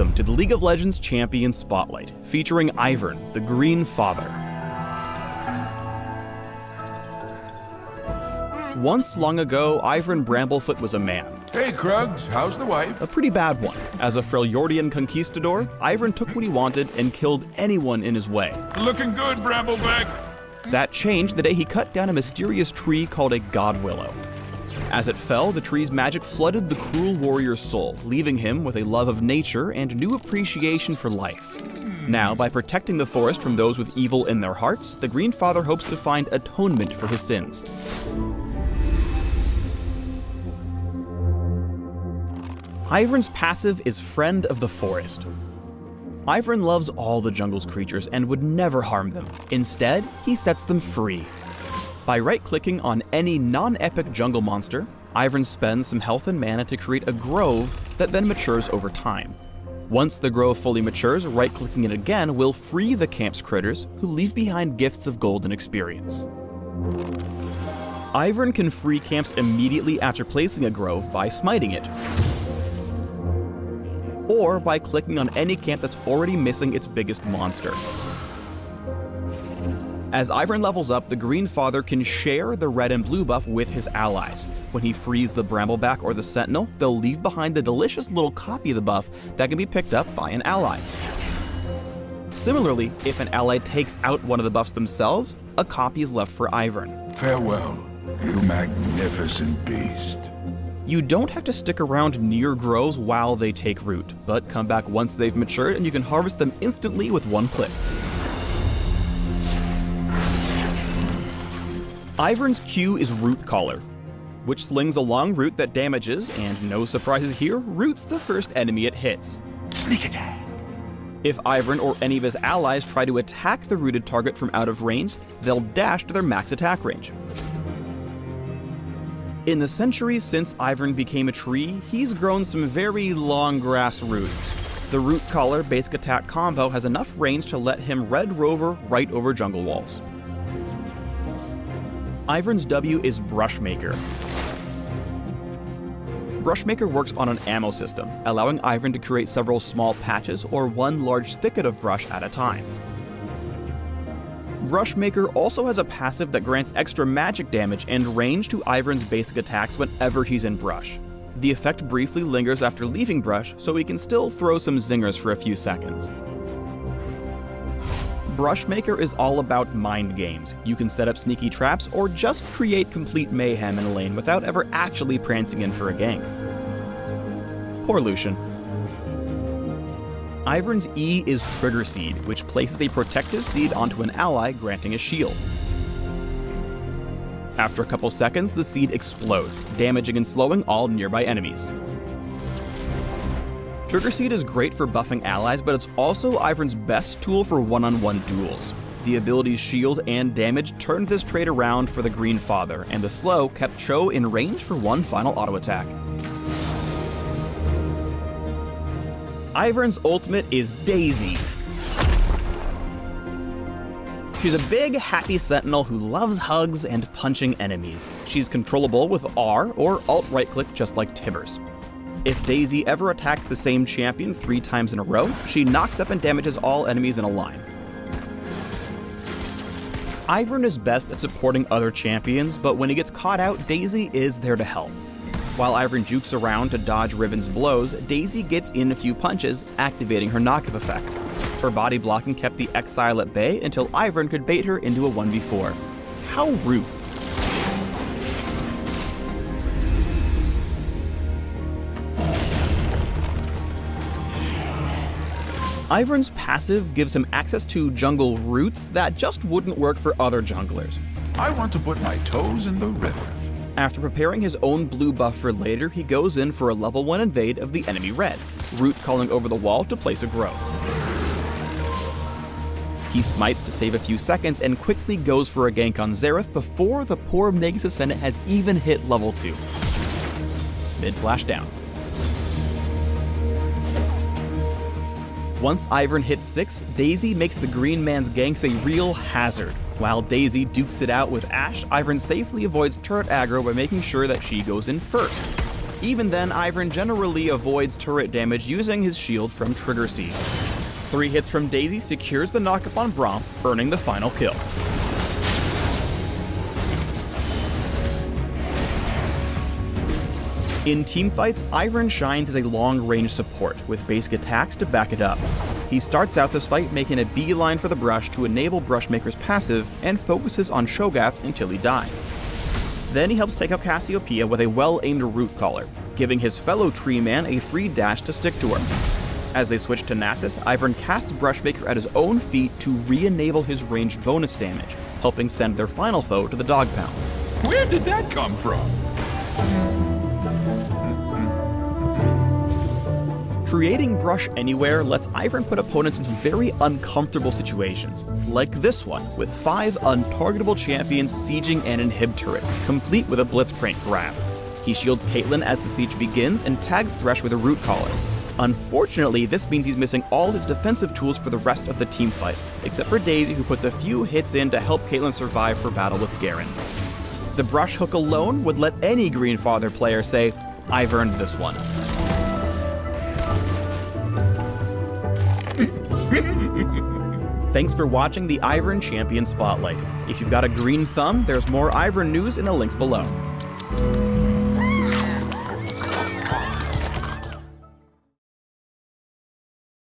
Welcome to the League of Legends Champion Spotlight, featuring Ivern, the Green Father. Once long ago, Ivern Bramblefoot was a man. Hey, Krugs, how's the wife? A pretty bad one. As a Freljordian conquistador, Ivern took what he wanted and killed anyone in his way. Looking good, Brambleback. That changed the day he cut down a mysterious tree called a God Willow. As it fell, the tree's magic flooded the cruel warrior's soul, leaving him with a love of nature and new appreciation for life. Now, by protecting the forest from those with evil in their hearts, the Green Father hopes to find atonement for his sins. Ivern's passive is Friend of the Forest. Ivern loves all the jungle's creatures and would never harm them. Instead, he sets them free. By right-clicking on any non-epic jungle monster, Ivern spends some health and mana to create a grove that then matures over time. Once the grove fully matures, right-clicking it again will free the camp's critters, who leave behind gifts of gold and experience. Ivern can free camps immediately after placing a grove by smiting it, or by clicking on any camp that's already missing its biggest monster. As Ivern levels up, the Green Father can share the red and blue buff with his allies. When he frees the Brambleback or the Sentinel, they'll leave behind the delicious little copy of the buff that can be picked up by an ally. Similarly, if an ally takes out one of the buffs themselves, a copy is left for Ivern. Farewell, you magnificent beast. You don't have to stick around near groves while they take root, but come back once they've matured and you can harvest them instantly with one click. Ivern's Q is Root Collar, which slings a long root that damages, and no surprises here, roots the first enemy it hits. Sneak attack. If Ivern or any of his allies try to attack the rooted target from out of range, they'll dash to their max attack range. In the centuries since Ivern became a tree, he's grown some very long grass roots. The Root Collar basic attack combo has enough range to let him Red Rover right over jungle walls. Ivern's W is Brushmaker. Brushmaker works on an ammo system, allowing Ivern to create several small patches or one large thicket of brush at a time. Brushmaker also has a passive that grants extra magic damage and range to Ivern's basic attacks whenever he's in brush. The effect briefly lingers after leaving brush, so he can still throw some zingers for a few seconds. Brushmaker is all about mind games. You can set up sneaky traps or just create complete mayhem in a lane without ever actually prancing in for a gank. Poor Lucian. Ivern's E is Trigger Seed, which places a protective seed onto an ally, granting a shield. After a couple seconds, the seed explodes, damaging and slowing all nearby enemies. Trigger Seed is great for buffing allies, but it's also Ivern's best tool for one-on-one duels. The abilities Shield and Damage turned this trait around for the Green Father, and the slow kept Cho in range for one final auto attack. Ivern's ultimate is Daisy. She's a big, happy sentinel who loves hugs and punching enemies. She's controllable with R or Alt right-click just like Tibbers. If Daisy ever attacks the same champion 3 times in a row, she knocks up and damages all enemies in a line. Ivern is best at supporting other champions, but when he gets caught out, Daisy is there to help. While Ivern jukes around to dodge Riven's blows, Daisy gets in a few punches, activating her knock-up effect. Her body blocking kept the Exile at bay until Ivern could bait her into a 1v4. How rude. Ivern's passive gives him access to jungle roots that just wouldn't work for other junglers. I want to put my toes in the river. After preparing his own blue buff for later, he goes in for a level 1 invade of the enemy red, root calling over the wall to place a grove. He smites to save a few seconds and quickly goes for a gank on Xerath before the poor Megas Ascendant has even hit level 2. Mid flash down. Once Ivern hits 6, Daisy makes the green man's ganks a real hazard. While Daisy dukes it out with Ashe, Ivern safely avoids turret aggro by making sure that she goes in first. Even then, Ivern generally avoids turret damage using his shield from Trigger Siege. 3 hits from Daisy secures the knockup on Braum, earning the final kill. In teamfights, Ivern shines as a long-range support, with basic attacks to back it up. He starts out this fight making a beeline for the brush to enable Brushmaker's passive, and focuses on Sho'Gath until he dies. Then he helps take out Cassiopeia with a well-aimed Root Collar, giving his fellow Tree Man a free dash to stick to her. As they switch to Nasus, Ivern casts Brushmaker at his own feet to re-enable his ranged bonus damage, helping send their final foe to the Dog Pound. Where did that come from? Creating Brush Anywhere lets Ivern put opponents in some very uncomfortable situations, like this one, with 5 untargetable champions sieging an inhib turret, complete with a Blitzcrank grab. He shields Caitlyn as the siege begins and tags Thresh with a Root Collar. Unfortunately, this means he's missing all his defensive tools for the rest of the teamfight, except for Daisy, who puts a few hits in to help Caitlyn survive her battle with Garen. The Brush hook alone would let any Greenfather player say, "I've earned this one." Thanks for watching the Ivern Champion Spotlight. If you've got a green thumb, there's more Ivern news in the links below.